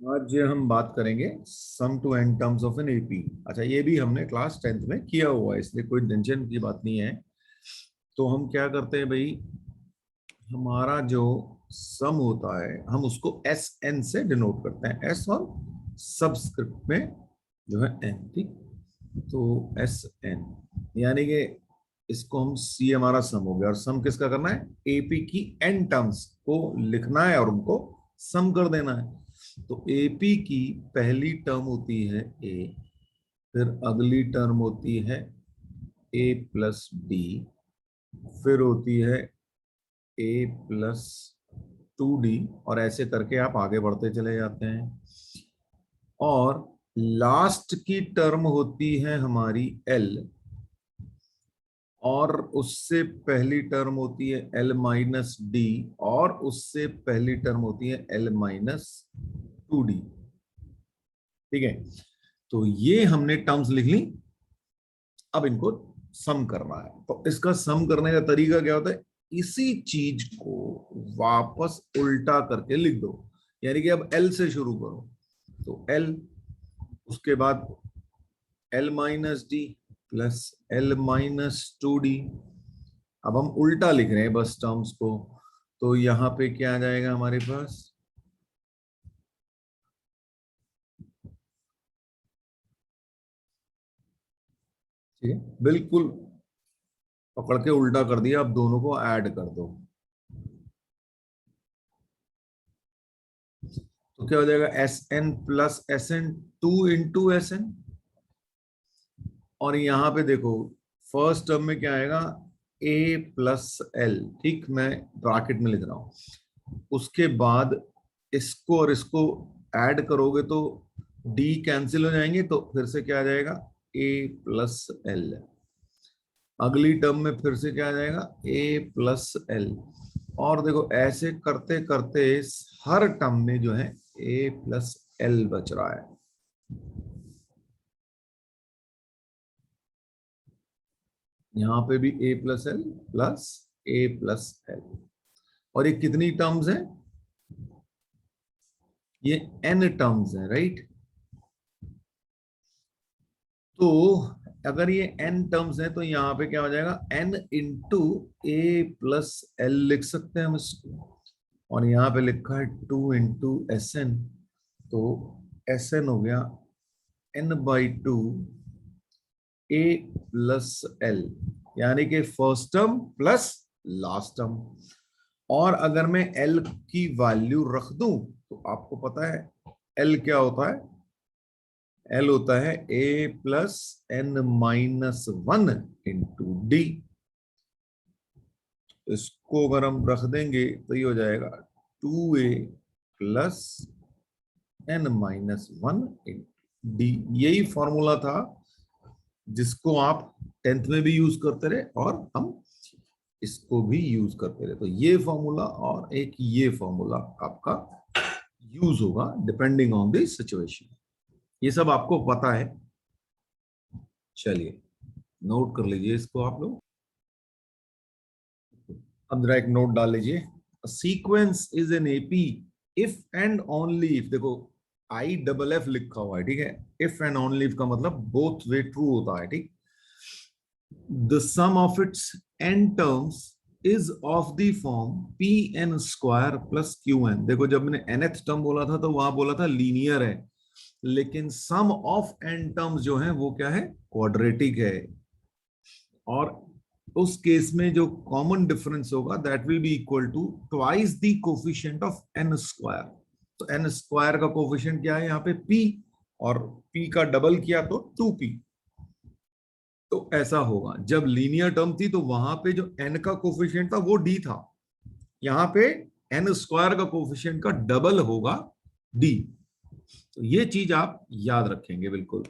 आज हम बात करेंगे sum to n terms of an AP. अच्छा, ये भी हमने क्लास 10th में किया हुआ है, इसलिए कोई टेंशन की बात नहीं है। तो हम क्या करते हैं भाई, हमारा जो सम होता है हम उसको एस एन से डिनोट करते हैं, एस और सबस्क्रिप्ट में जो है एन। ठीक, तो एस एन यानी कि इसको हम सी हमारा सम हो गया, और सम किसका करना है, एपी की एन टर्म्स को लिखना है और उनको सम कर देना है। तो एपी की पहली टर्म होती है ए, फिर अगली टर्म होती है ए प्लस डी, फिर होती है ए प्लस 2D, और ऐसे करके आप आगे बढ़ते चले जाते हैं। और लास्ट की टर्म होती है हमारी एल, और उससे पहली टर्म होती है एल माइनस डी, और उससे पहली टर्म होती है एल माइनस 2D। ठीक है, तो ये हमने टर्म्स लिख ली। अब इनको सम करना है, तो इसका सम करने का तरीका क्या होता है, इसी चीज को वापस उल्टा करके लिख दो। यानी कि अब एल से शुरू करो, तो एल, उसके बाद L minus D plus L minus 2D। अब हम उल्टा लिख रहे हैं बस टर्म्स को, तो यहां पे क्या आ जाएगा हमारे पास, ठीक है, बिल्कुल पकड़ के उल्टा कर दिया। अब दोनों को ऐड कर दो, तो क्या हो जाएगा, S N plus S N, 2 × SN। और यहां पे देखो फर्स्ट टर्म में क्या आएगा, ए प्लस एल। ठीक, मैं ब्रैकेट में लिख रहा हूं। उसके बाद इसको और इसको ऐड करोगे तो डी कैंसिल हो जाएंगे, तो फिर से क्या आ जाएगा, ए प्लस एल। अगली टर्म में फिर से क्या आ जाएगा, ए प्लस एल। और देखो ऐसे करते करते हर टर्म में जो है ए प्लस एल बच रहा है। यहां पे भी ए प्लस एल प्लस ए प्लस एल। और ये कितनी टर्म्स है, ये एन टर्म्स है, राइट। तो अगर ये एन टर्म्स है तो यहाँ पे क्या हो जाएगा, एन इंटू ए प्लस एल लिख सकते हैं हम इसको। और यहाँ पे लिखा है 2 × SN, तो SN हो गया N/2 ए प्लस एल, यानी कि first term plus last term. और अगर मैं एल की वैल्यू रख दूं तो आपको पता है एल क्या होता है, एल होता है ए प्लस एन माइनस 1 × D। इसको अगर हम रख देंगे तो ये हो जाएगा 2a plus N minus 1 × D। यही फॉर्मूला था जिसको आप 10th में भी यूज करते रहे और हम इसको भी यूज करते रहे। तो ये फॉर्मूला और एक ये फॉर्मूला आपका यूज होगा डिपेंडिंग ऑन द सिचुएशन। ये सब आपको पता है, चलिए नोट कर लीजिए इसको आप लोग। अब जरा एक नोट डाल लीजिए, sequence is an AP if and only if. देखो IFF लिखा हुआ है, ठीक है। इफ एंड ओनली इफ का मतलब बोथ वे ट्रू होता है, ठीक। The sum of its N terms is of the form PN² plus QN। देखो जब मैंने nth टर्म बोला था तो वहां बोला था लीनियर है, लेकिन सम ऑफ एन टर्म्स जो है वो क्या है, क्वाड्रेटिक है। और उस केस में जो कॉमन डिफरेंस होगा that will be equal to twice the coefficient of n²। तो n² का कोफिशिएंट क्या है यहाँ पे, p, और p का डबल किया तो 2p। तो ऐसा होगा, जब लीनियर टर्म थी तो वहां पे जो n का कोफिशिएंट था वो d था, यहाँ पे n² का कोफिशिएंट का डबल होगा d। तो ये चीज आप याद रखेंगे बिल्कुल।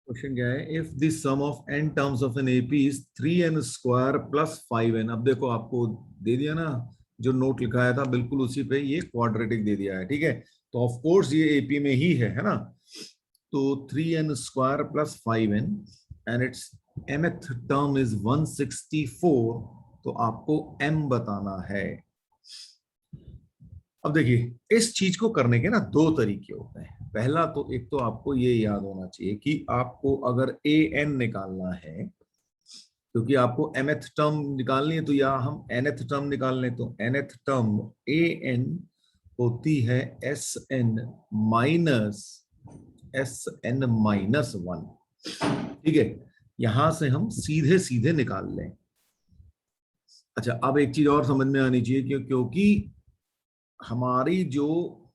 क्वेश्चन क्या है, if the sum of N terms of an AP is 3n² plus 5n। अब देखो आपको दे दिया ना, जो नोट लिखाया था बिल्कुल उसी पे ये क्वाड्रेटिक दे दिया है, ठीक है। तो ऑफ कोर्स ये एपी में ही है ना। तो 3n² plus 5n and it's mth term is 164। तो आपको m बताना है। अब देखिए इस चीज को करने के ना दो तरीके होते हैं। पहला तो एक तो आपको ये याद होना चाहिए कि आपको अगर ए एन निकालना है, क्योंकि आपको mth टर्म निकालनी है, तो या हम nth टर्म निकाल लें, तो nth टर्म ए एन होती है एस एन माइनस SN-1। ठीक है, यहां से हम सीधे सीधे निकाल लें। अच्छा, अब एक चीज और समझ में आनी चाहिए क्योंकि हमारी जो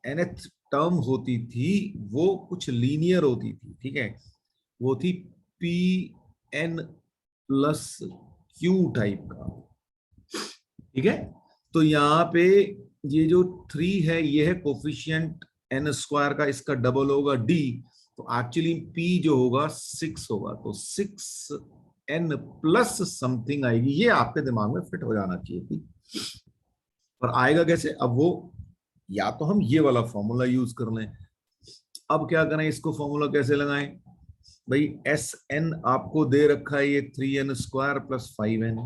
nth टर्म होती थी वो कुछ लीनियर होती थी। ठीक है, वो थी P N plus Q type का। ठीक है, तो यहाँ पे ये जो 3 है ये है कोफिशिएंट एन स्क्वायर का, इसका डबल होगा डी, तो एक्चुअली पी जो होगा 6 होगा, तो 6n प्लस समथिंग आएगी। ये आपके दिमाग में फिट हो जाना चाहिए थी। पर आएगा कैसे? अब वो या तो हम ये वाला फॉर्मूला यूज कर लें। अब क्या करें, इसको फॉर्मूला कैसे लगाएं भाई? एस एन आपको दे रखा है ये 3n स्क्वायर प्लस 5n,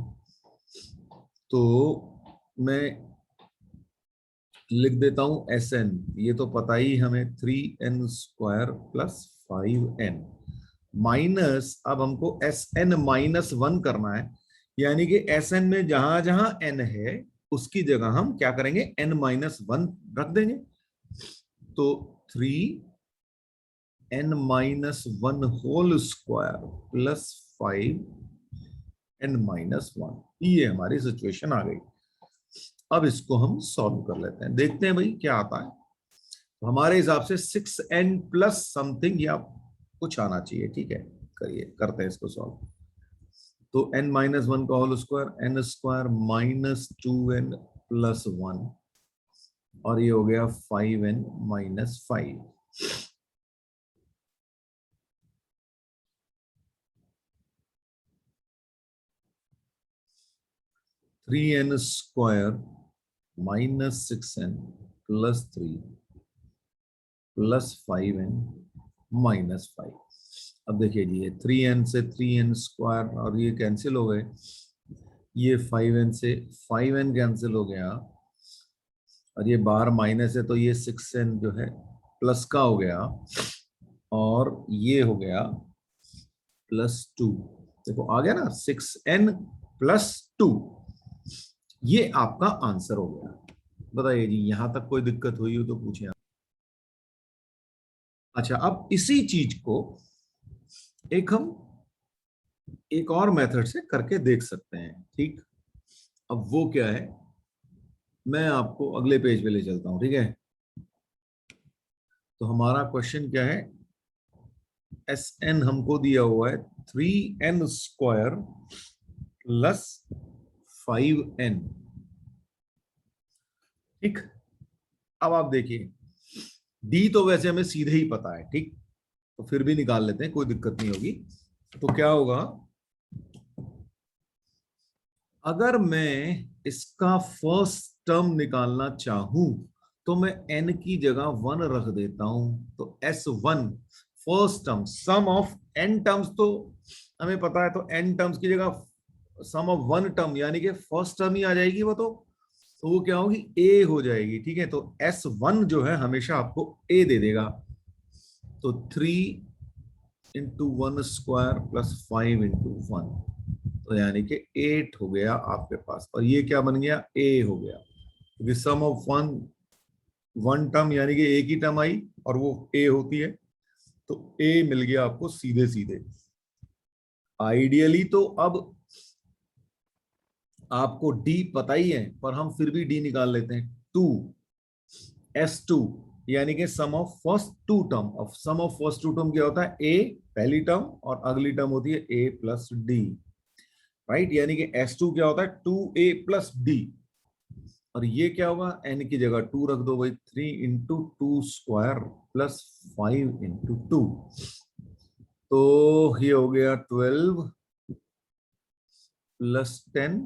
तो मैं लिख देता हूं एस एन। ये तो पता ही हमें 3n square plus 5n minus, अब हमको एस एन माइनस 1 करना है, यानी कि एस एन में जहां जहां n है उसकी जगह हम क्या करेंगे, n-1 रख देंगे। तो 3n-1 whole square plus 5n-1, ये हमारी सिचुएशन आ गई। अब इसको हम सॉल्व कर लेते हैं, देखते हैं भाई क्या आता है। तो हमारे हिसाब से 6n प्लस समथिंग या कुछ आना चाहिए। ठीक है, करिए, करते हैं इसको सॉल्व। तो n-1 का whole square, n square minus 2n plus 1, और ये हो गया 5n-5। 3n square minus 6n plus 3 plus 5n-5। अब देखिए जी, ये 3n से 3n स्क्वायर और ये कैंसिल हो गए, ये 5n से 5n कैंसिल हो गया, और ये बाहर माइनस है तो ये 6n जो है प्लस का हो गया, और ये हो गया +2। देखो आ गया ना, 6n +2, ये आपका आंसर हो गया। बताइए जी, यहां तक कोई दिक्कत हुई हो तो पूछें आप। अच्छा, अब इसी चीज को हम एक और मेथड से करके देख सकते हैं। ठीक, अब वो क्या है, मैं आपको अगले पेज पे ले चलता हूं। ठीक है, तो हमारा क्वेश्चन क्या है, एस एन हमको दिया हुआ है 3n स्क्वायर प्लस 5n। ठीक, अब आप देखिए, डी तो वैसे हमें सीधे ही पता है। ठीक, तो फिर भी निकाल लेते हैं, कोई दिक्कत नहीं होगी। तो क्या होगा, अगर मैं इसका फर्स्ट टर्म निकालना चाहूं तो मैं n की जगह 1 रख देता हूं, तो S1 first term, sum of n terms, तो हमें पता है, तो n टर्म्स की जगह सम ऑफ 1 टर्म यानी कि फर्स्ट टर्म ही आ जाएगी वो, तो वो क्या होगी, a हो जाएगी। ठीक है, तो S1 जो है हमेशा आपको a दे देगा, तो 3 × 1 स्क्वायर प्लस 5 × 1, तो यानी कि 8 हो गया आपके पास, और ये क्या बन गया, a हो गया, क्योंकि सम ऑफ वन टर्म यानी कि एक ही टर्म आई और वो a होती है, तो a मिल गया आपको सीधे सीधे। आइडियली तो अब आपको d पता ही है, पर हम फिर भी d निकाल लेते हैं। 2 S2 यानी कि sum of first two term, of sum of first two term क्या होता है, a पहली टर्म और अगली टर्म होती है a प्लस डी, राइट। यानी कि S2 क्या होता है, 2a प्लस डी, और ये क्या होगा, n की जगह 2 रख दो भाई, 3 × 2 स्क्वायर प्लस 5 × 2, तो ये हो गया 12 प्लस 10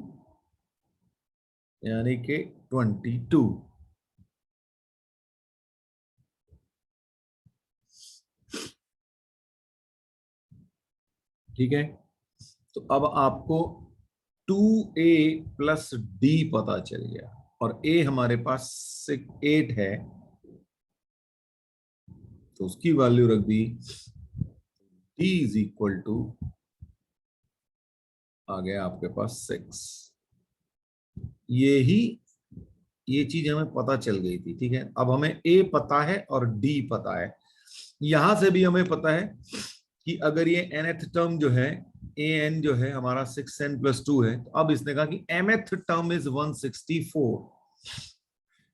यानी कि 22। ठीक है, तो अब आपको 2a प्लस डी पता चल गया। और ए हमारे पास 8 है, तो उसकी वैल्यू रख दी डी इज इक्वल टू, आ गया आपके पास 6। ये चीज हमें पता चल गई थी, ठीक है। अब हमें ए पता है और डी पता है। यहां से भी हमें पता है कि अगर ये nth टर्म जो है, ए एन जो है हमारा 6n+2 है, तो अब इसने कहा कि mth टर्म इज 164।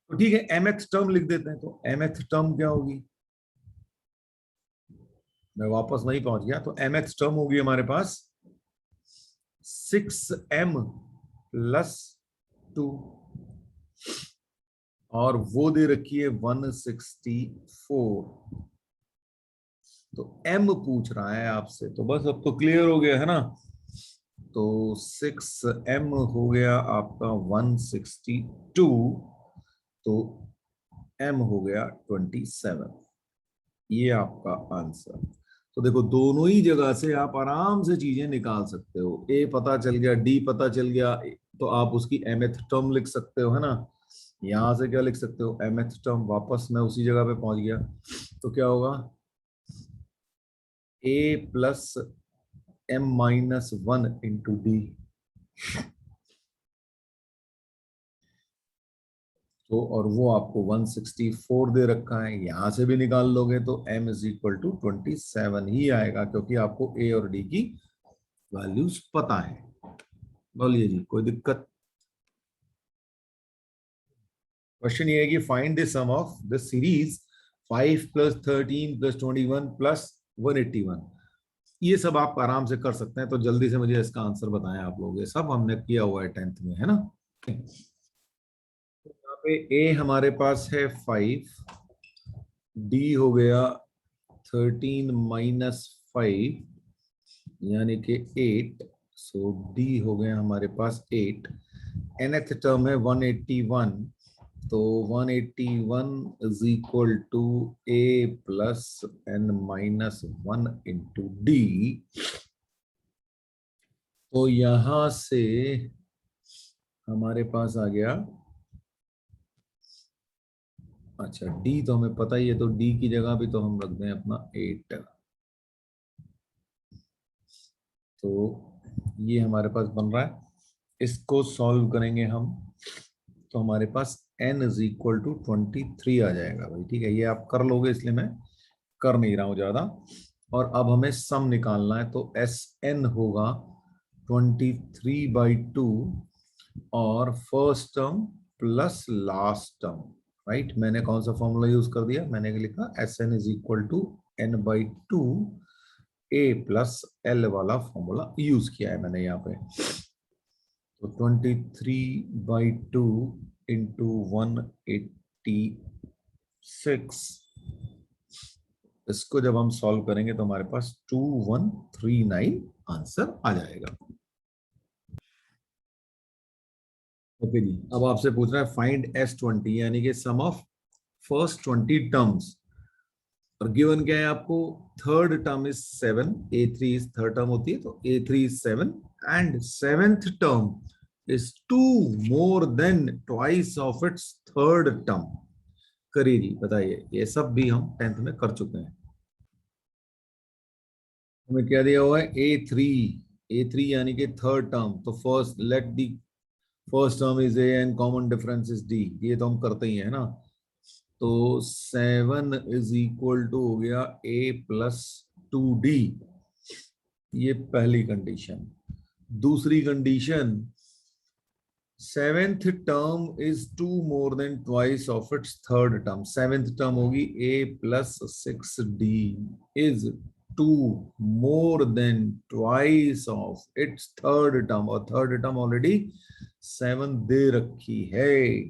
तो ठीक है, mth टर्म लिख देते हैं। तो mth टर्म क्या होगी, मैं वापस वहीं पहुंच गया। तो mth टर्म होगी हमारे पास 6m+2, और वो दे रखी है 164। तो m पूछ रहा है आपसे, तो बस अब तो क्लियर हो गया है ना। तो 6m हो गया आपका 162, तो m हो गया 27। ये आपका आंसर। तो देखो, दोनों ही जगह से आप आराम से चीजें निकाल सकते हो। ए पता चल गया, डी पता चल गया, तो आप उसकी mth टर्म लिख सकते हो, है ना। यहां से क्या लिख सकते हो, mth टर्म। वापस मैं उसी जगह पे पहुंच गया, तो क्या होगा, a+m-1 × d। तो और वो आपको 164 दे रखा है, यहां से भी निकाल लोगे तो m = 27 ही आएगा, क्योंकि आपको a और d की वैल्यूज पता है। बोलिए जी, कोई दिक्कत। क्वेश्चन ये है कि find the sum of the series 5 + 13 + 21 + 181। ये सब आप आराम से कर सकते हैं, तो जल्दी से मुझे इसका आंसर बताएं आप लोग। ये सब हमने किया हुआ है 10th में, है ना। तो यहाँ पे ए हमारे पास है 5, डी हो गया 13 - 5 यानी कि 8। सो डी हो गया हमारे पास 8। nth टर्म है 181, तो 181 is equal to a+n-1 × d। तो यहां से हमारे पास आ गया, अच्छा डी तो हमें पता ही है, तो डी की जगह भी तो हम रख दें अपना 8। तो ये हमारे पास बन रहा है, इसको सॉल्व करेंगे हम, तो हमारे पास n = 23 आ जाएगा भाई। ठीक है, ये आप कर लोगे, इसलिए मैं कर नहीं रहा हूं ज्यादा। और अब हमें सम निकालना है, तो Sn होगा 23/2 और first term plus last term. Right, मैंने कौन सा फॉर्मूला यूज कर दिया, मैंने लिखा Sn = n/2, a+l वाला फॉर्मूला यूज किया है मैंने यहाँ पे। तो 23/2 × 186, इसको जब हम सॉल्व करेंगे तो हमारे पास 2139 आंसर आ जाएगा। ओके जी, अब आपसे पूछ रहा है फाइंड S20, यानी कि सम ऑफ फर्स्ट 20 टर्म्स। और गिवन क्या है आपको, third term is 7, a3 is third term होती है, तो a3 is 7 and seventh term is 2 more than twice of its third term. करिए जी, बताइए। ये सब भी हम 10th में कर चुके हैं। हमें क्या दिया हुआ है, a3 यानी कि थर्ड टर्म। तो first let the first term is a and common difference is d, ये तो हम करते ही है ना। तो 7 इज इक्वल टू हो गया a+2d, ये पहली कंडीशन। दूसरी condition, seventh term is 2 more than twice of its third term. Seventh term होगी a+6d is 2 more than twice of its third term, और थर्ड टर्म ऑलरेडी 7 दे रखी है।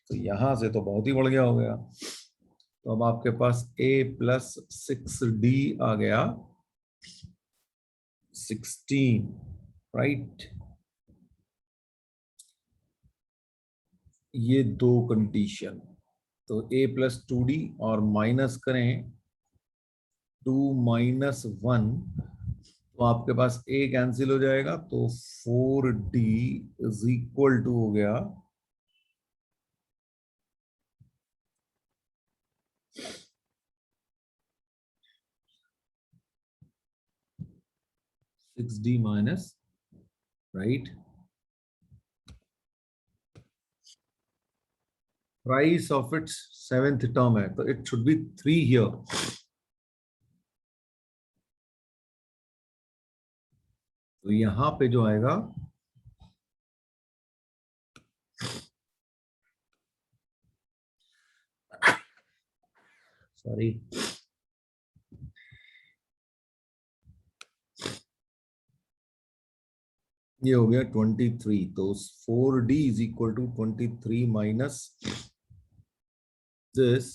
तो यहां से तो बहुत ही बढ़ गया हो गया। तो अब आपके पास a+6d आ गया 16, राइट। ये दो कंडीशन, तो a+2d और माइनस करें 2 - 1, तो आपके पास a कैंसिल हो जाएगा, तो 4d इज इक्वल टू हो गया 6d minus, right? Price of its seventh term है, तो it should be 3 here. तो यहां पे जो आएगा, सॉरी, ये हो गया 23, तो 4d is equal to 23 minus this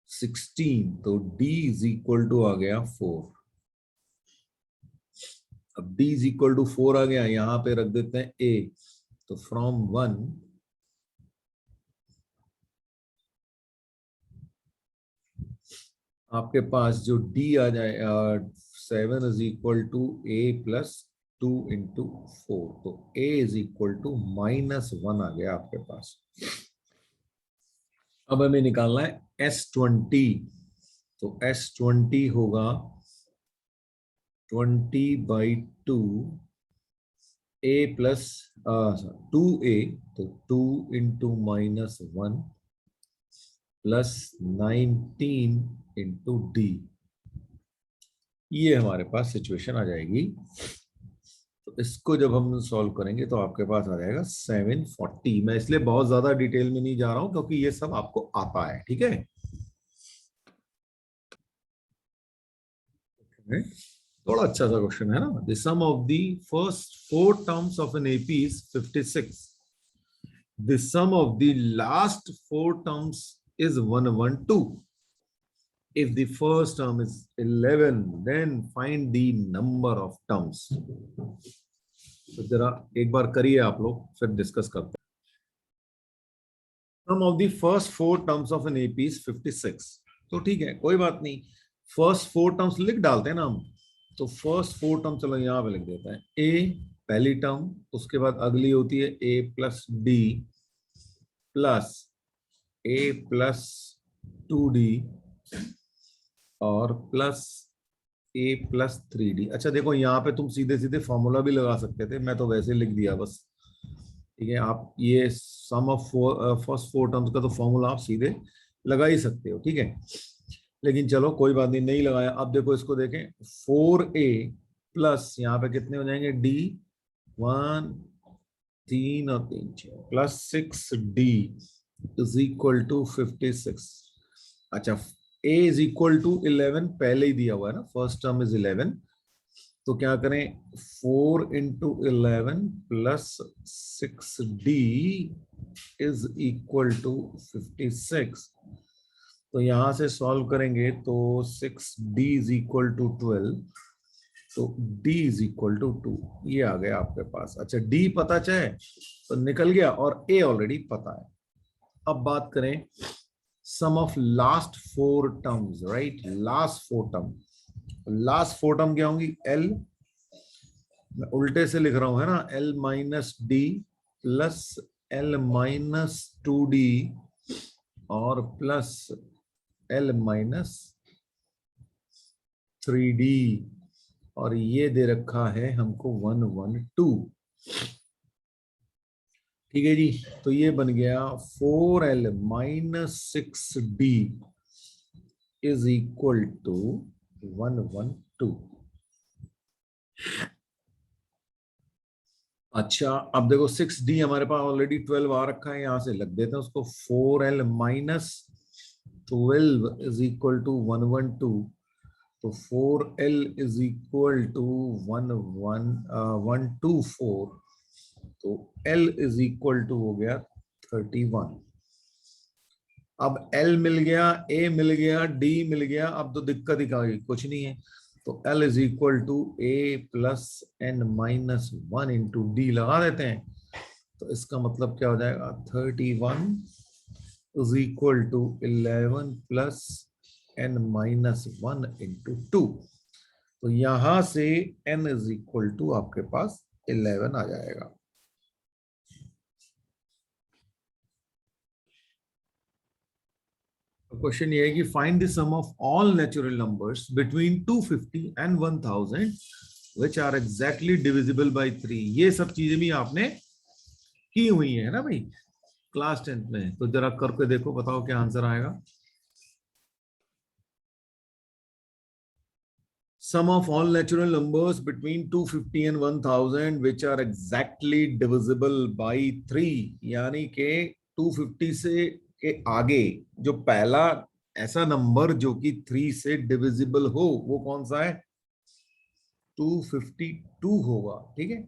16, तो d इज इक्वल टू आ गया 4। अब d इज इक्वल टू 4 आ गया, यहां पे रख देते हैं a, तो फ्रॉम 1 आपके पास जो d आ जाए 7 is equal to a plus 2 into 4, तो a इज इक्वल टू -1 आ गया आपके पास। अब हमें निकालना है S20, तो S20 होगा 20/2 a प्लस 2a, तो 2 इंटू -1 प्लस 19 इंटू d, ये हमारे पास सिचुएशन आ जाएगी। तो इसको जब हम सॉल्व करेंगे तो आपके पास आ जाएगा 740। मैं इसलिए बहुत ज्यादा डिटेल में नहीं जा रहा हूं क्योंकि ये सब आपको आता है, ठीक है। थोड़ा अच्छा सा क्वेश्चन है ना। The sum of the first 4 terms of an AP is 56। The sum of the last 4 terms is 112. If the first term is 11, then find the number of terms. तो जरा एक बार करिए आप लोग, फिर डिस्कस करते हैं। Sum of the first 4 terms of an AP is 56. तो ठीक है, कोई बात नहीं, फर्स्ट 4 टर्म्स लिख डालते हैं ना हम। तो फर्स्ट 4 टर्म चलो यहाँ पे लिख देते हैं। ए पहली टर्म, उसके बाद अगली होती है ए प्लस डी प्लस ए प्लस 2d और प्लस ए प्लस 3d। अच्छा देखो, यहाँ पे तुम सीधे सीधे फॉर्मूला भी लगा सकते थे, मैं तो वैसे लिख दिया बस, ठीक है। आप ये सम ऑफ फर्स्ट 4 टर्म्स का तो फॉर्मूला आप सीधे लगा ही सकते हो, ठीक है। लेकिन चलो कोई बात नहीं, नहीं लगाया। अब देखो इसको देखें, 4a प्लस यहाँ पे कितने हो जाएंगे, d 1 3 और 3 6 plus 6d is equal to 56। अच्छा, a इज इक्वल टू 11 पहले ही दिया हुआ है ना, फर्स्ट टर्म इज 11, तो क्या करें, 4 into 11 plus 6d is equal to 56। तो यहां से सॉल्व करेंगे तो 6d इज इक्वल टू 12, तो d इज इक्वल टू 2, ये आ गया आपके पास। अच्छा, d पता चाहे तो निकल गया और a ऑलरेडी पता है। अब बात करें sum of last 4 terms, right. Last 4 term, last 4 term क्या होंगी, l, मैं उल्टे से लिख रहा हूं है ना, l minus D plus l minus 2d और प्लस l माइनस 3d, और ये दे रखा है हमको 112, ठीक है जी। तो ये बन गया 4l minus 6d is equal to 112। अच्छा, अब देखो 6d हमारे पास ऑलरेडी 12 आ रखा है, यहां से लग देते हैं उसको। 4l minus 12 is equal to 112, तो 4l इज इक्वल टू 124, तो l इज इक्वल टू हो गया 31। अब l मिल गया, a मिल गया, d मिल गया, अब तो दिक्कत ही कुछ नहीं है। तो l is equal to a plus n minus 1 into d लगा देते हैं, तो इसका मतलब क्या हो जाएगा, 31 is equal to 11 plus n minus 1 into 2। तो यहां से n इज इक्वल टू आपके पास 11 आ जाएगा। क्वेश्चन ये है कि find the sum of all natural numbers between 250 and 1000 which are exactly divisible by 3। ये सब चीजें भी आपने की हुई है ना भाई क्लास 10th में, तो जरा करके देखो, बताओ क्या आंसर आएगा। Sum of all natural numbers between 250 and 1000 which are exactly divisible by 3, यानी के 250 से के आगे जो पहला ऐसा नंबर जो कि 3 से डिविजिबल हो वो कौन सा है, 252 होगा, ठीक है।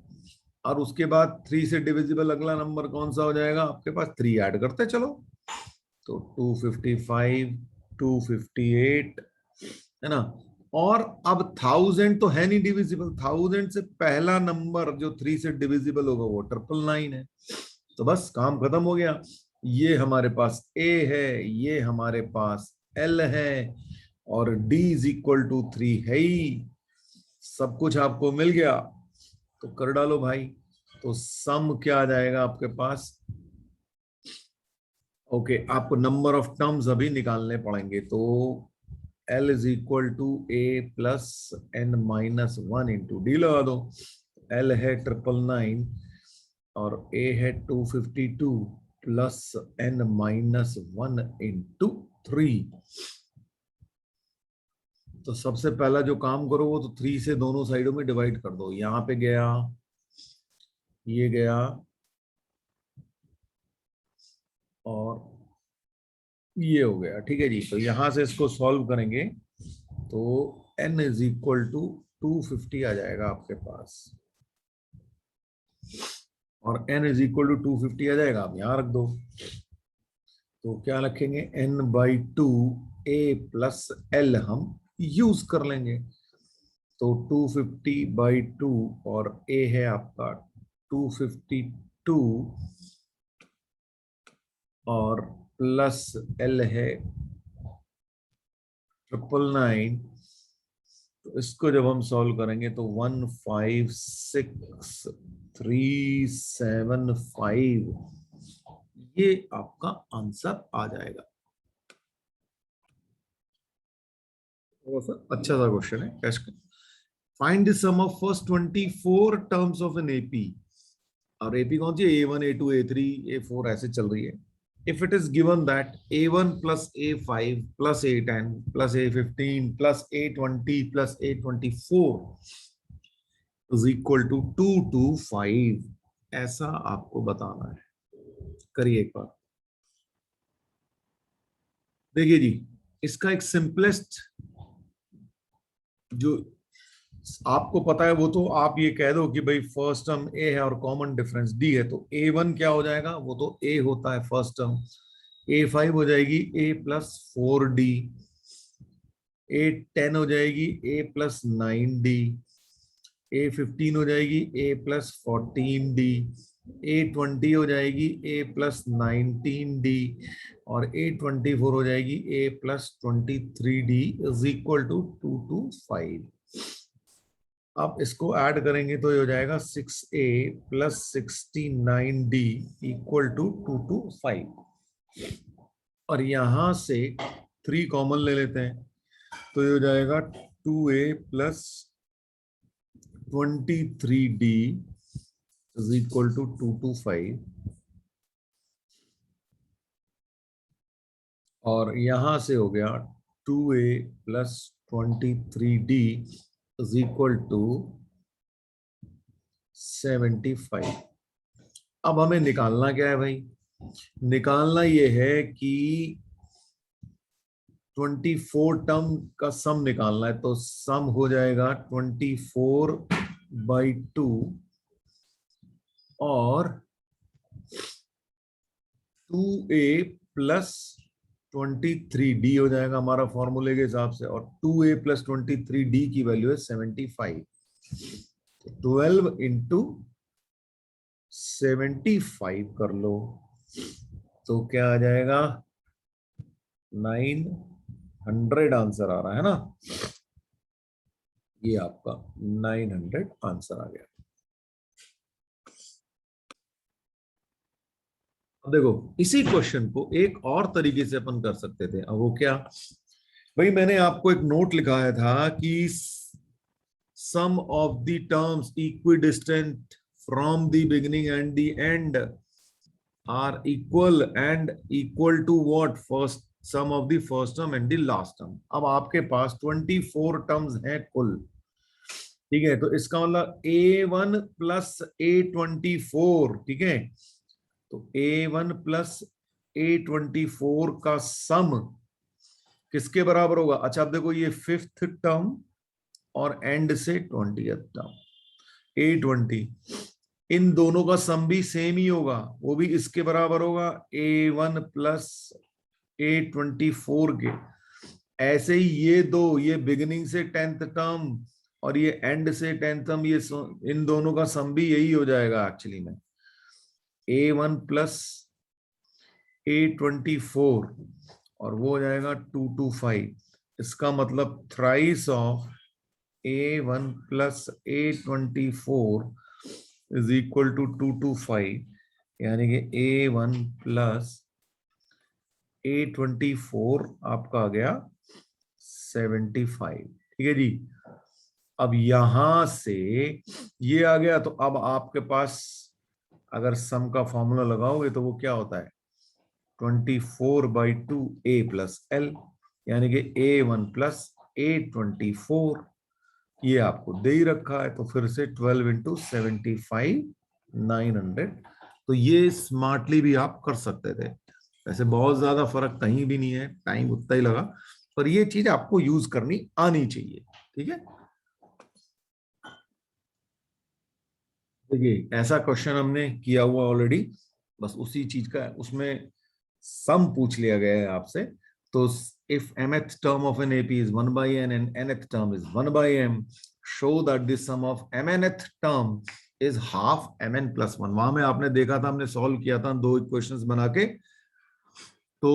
और उसके बाद 3 से डिविजिबल अगला नंबर कौन सा हो जाएगा आपके पास, 3 ऐड करते चलो, तो 255, 258 है ना। और अब 1000 तो है नहीं डिविजिबल, 1000 से पहला नंबर जो 3 से डिविजिबल होगा वो 999 है। तो बस काम खत्म हो गया। ये हमारे पास A है, ये हमारे पास L है और D इज इक्वल टू 3 है ही। सब कुछ आपको मिल गया तो कर डालो भाई। तो सम क्या आ जाएगा आपके पास, ओके आपको नंबर ऑफ टर्म्स अभी निकालने पड़ेंगे। तो L is equal to A plus N minus 1 into d लगा दो। L है 999 और A है 252 प्लस N माइनस 1 इंटू 3। तो सबसे पहला जो काम करो वो तो 3 से दोनों साइडों में डिवाइड कर दो। यहां पे गया, ये गया और ये हो गया, ठीक है जी। तो यहां से इसको सॉल्व करेंगे तो n इज इक्वल टू 250 आ जाएगा आपके पास, और n इज इक्वल टू 250 आ जाएगा, आप यहां रख दो। तो क्या रखेंगे, n/2 a प्लस l हम यूज कर लेंगे। तो 250/2 और a है आपका 252 और प्लस l है 999। तो इसको जब हम सॉल्व करेंगे तो 156,375 ये आपका आंसर आ जाएगा। अच्छा सा क्वेश्चन है। Test find the sum of first 24 terms of an AP. और एपी कौन सी है, A1 A2 A3 A4 ऐसे चल रही है। If it is given that A1 plus A5 plus A10 plus A15 plus A20 plus A24 is equal to 225, ऐसा आपको बताना है। करिए एक बार, देखिए जी, इसका एक सिंपलेस्ट जो आपको पता है वो तो आप ये कह दो कि भाई फर्स्ट टर्म ए है और कॉमन डिफरेंस डी है, तो A1 क्या हो जाएगा, वो तो ए होता है फर्स्ट टर्म। A5 हो जाएगी A प्लस 4D, A10 हो जाएगी A प्लस 9D, A15 हो जाएगी A प्लस 14D, A20 हो जाएगी A प्लस 19D और A24 हो जाएगी A plus 23D is equal to 225। अब इसको ऐड करेंगे तो ये हो जाएगा 6A plus 69D equal to 225। और यहां से 3 कॉमन ले लेते हैं तो ये हो जाएगा 2A plus 23D is equal to 225। और यहां से हो गया 2A plus 23D is equal to 75। अब हमें निकालना क्या है भाई, निकालना ये है कि 24 टर्म का सम निकालना है। तो सम हो जाएगा 24/2 और 2A प्लस 23D हो जाएगा हमारा फॉर्मूले के हिसाब से, और 2A प्लस 23D की वैल्यू है 75। 12 इंटू 75 कर लो तो क्या आ जाएगा, 900 आंसर आ रहा है ना। ये आपका 900 आंसर आ गया। अब देखो इसी क्वेश्चन को एक और तरीके से अपन कर सकते थे। अब वो क्या, भाई मैंने आपको एक नोट लिखाया था कि sum of the terms equidistant from the beginning and the end are equal and equal to what, first sum of the first term and the last term। अब आपके पास 24 टर्म्स हैं कुल, ठीक है, तो इसका मतलब A1 प्लस A24, ठीक है, तो A1 प्लस A24 का सम किसके बराबर होगा? अच्छा अब देखो ये फिफ्थ टर्म और एंड से 20th टर्म A20, इन दोनों का सम भी सेम ही होगा, वो भी इसके बराबर होगा A1 प्लस A24 के। ऐसे ही ये दो, ये बिगिनिंग से 10th टर्म और ये एंड से 10th टर्म, ये इन दोनों का सम भी यही हो जाएगा एक्चुअली में, A1 प्लस A24 और वो हो जाएगा 225। इसका मतलब thrice of A1 plus A24 is equal to 225, यानी कि A1 प्लस A24 आपका आ गया 75, ठीक है जी। अब यहां से ये आ गया, तो अब आपके पास अगर सम का फॉर्मूला लगाओगे तो वो क्या होता है, 24/2 A प्लस L, यानी कि A1 प्लस A24, ये आपको दे ही रखा है, तो फिर से 12 इंटू 75 900। तो ये स्मार्टली भी आप कर सकते थे, वैसे बहुत ज्यादा फर्क कहीं भी नहीं है, टाइम उतना ही लगा, पर ये चीज आपको यूज करनी आनी चाहिए, ठीक है। देखिए ऐसा क्वेश्चन हमने किया हुआ ऑलरेडी, बस उसी चीज का उसमें सम पूछ लिया गया है आपसे। तो if mth term of an AP is 1/n and nth term is 1/m, show that the sum of mnth term is half mn plus 1। वहां में आपने देखा था, हमने सॉल्व किया था दो इक्वेशंस बना के, तो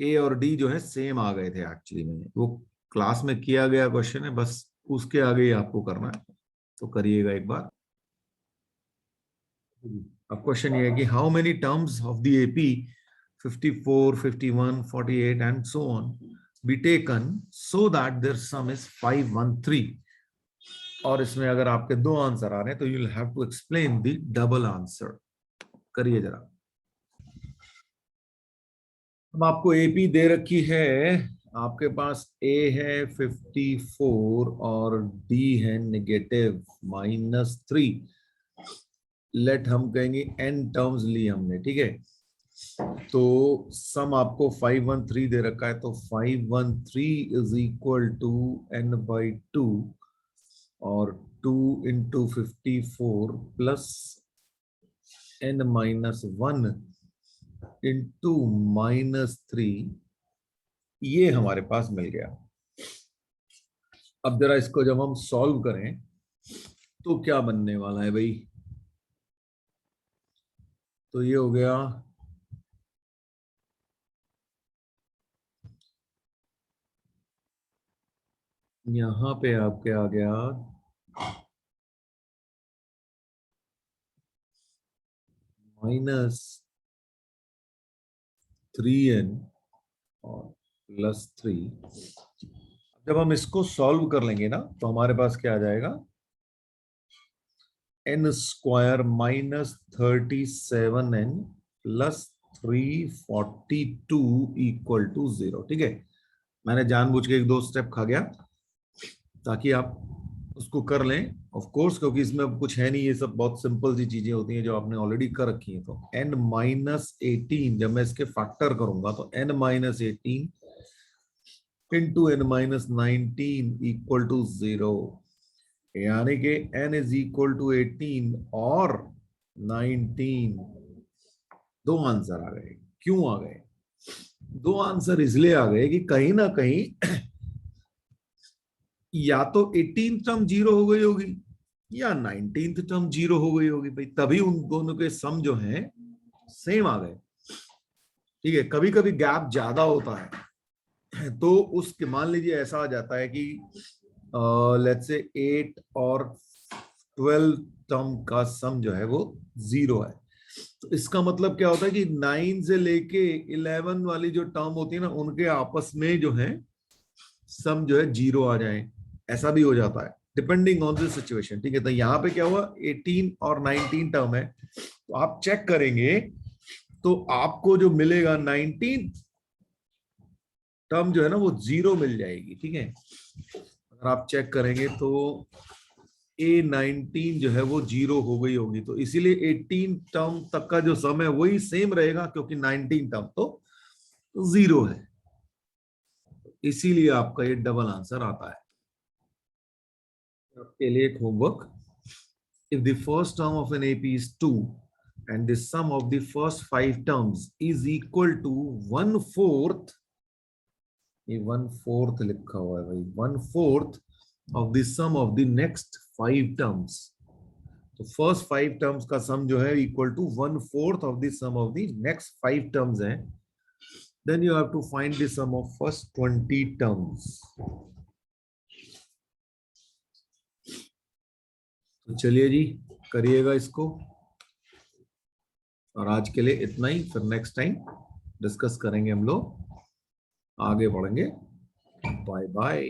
A और D जो है सेम आ गए थे एक्चुअली में, वो क्लास में किया गया क्वेश्चन है, बस उसके आगे ही आपको करना है, तो करिएगा एक बार। अब क्वेश्चन ये है कि how many terms of the AP 54, 51, 48 and so on be taken so that their sum is 513। और इसमें अगर आपके दो आंसर आ रहे हैं तो you will have to explain the double answer. करिए जरा। अब आपको एपी दे रखी है, आपके पास ए है 54 और डी है -3। लेट हम कहेंगे एन टर्म्स ली हमने, ठीक है, तो सम आपको 513 दे रखा है, तो 513 इज इक्वल टू n/2 और 2 इंटू 54 प्लस n-1 इंटू -3, ये हमारे पास मिल गया। अब जरा इसको जब हम सॉल्व करें तो क्या बनने वाला है भाई, तो ये हो गया यहां पे आपके आ गया -3n और +3। जब हम इसको सॉल्व कर लेंगे ना तो हमारे पास क्या आ जाएगा, n square -37n +342 equal to 0, ठीक है। मैंने जानबूझ के एक दो स्टेप खा गया ताकि आप उसको कर लें, ऑफ कोर्स, क्योंकि इसमें अब कुछ है नहीं, ये सब बहुत सिंपल सी चीजें होती हैं जो आपने ऑलरेडी कर रखी हैं। तो n-18 जब मैं इसके फैक्टर करूंगा तो n-18 into n-19 equal to 0, यानी कि n इज इक्वल टू 18 और 19। दो आंसर आ गए। क्यों आ गए? दो आंसर इसलिए आ गए कि कहीं ना कहीं या तो 18th टर्म 0 हो गई होगी या 19th टर्म 0 हो गई होगी भाई, तभी उन दोनों के सम जो हैं सेम आ गए, ठीक है। कभी कभी गैप ज्यादा होता है तो उसके मान लीजिए ऐसा आ जाता है कि लेट्स से 8 और 12 टर्म का सम जो है वो 0 है, तो इसका मतलब क्या होता है कि 9 से लेके 11 वाली जो टर्म होती है ना, उनके आपस में जो है सम जो है 0 आ जाए, ऐसा भी हो जाता है डिपेंडिंग ऑन द सिचुएशन। ठीक है, तो यहाँ पे क्या हुआ, 18 और 19 टर्म है, तो आप चेक करेंगे तो आपको जो मिलेगा 19 टर्म जो है ना वो 0 मिल जाएगी। ठीक है, अगर आप चेक करेंगे तो A19 जो है वो 0 हो गई होगी, तो इसीलिए 18 टर्म तक का जो सम है वही सेम रहेगा, क्योंकि 19 टर्म तो 0 है, इसीलिए आपका ये डबल आंसर आता है। आपके लिए एक homework, if the first term of an AP is 2 and the sum of the first 5 terms is equal to 1/4, ये 1/4 लिखा हुआ है भाई, 1/4 of the sum of the next 5 terms, तो फर्स्ट 5 टर्म्स का सम जो है equal to 1/4 of the sum of the next 5 terms है, then you have to find the sum of first 20 terms. तो चलिए जी, करिएगा इसको, और आज के लिए इतना ही, फिर नेक्स्ट टाइम डिस्कस करेंगे हम लोग, आगे बढ़ेंगे। Bye bye.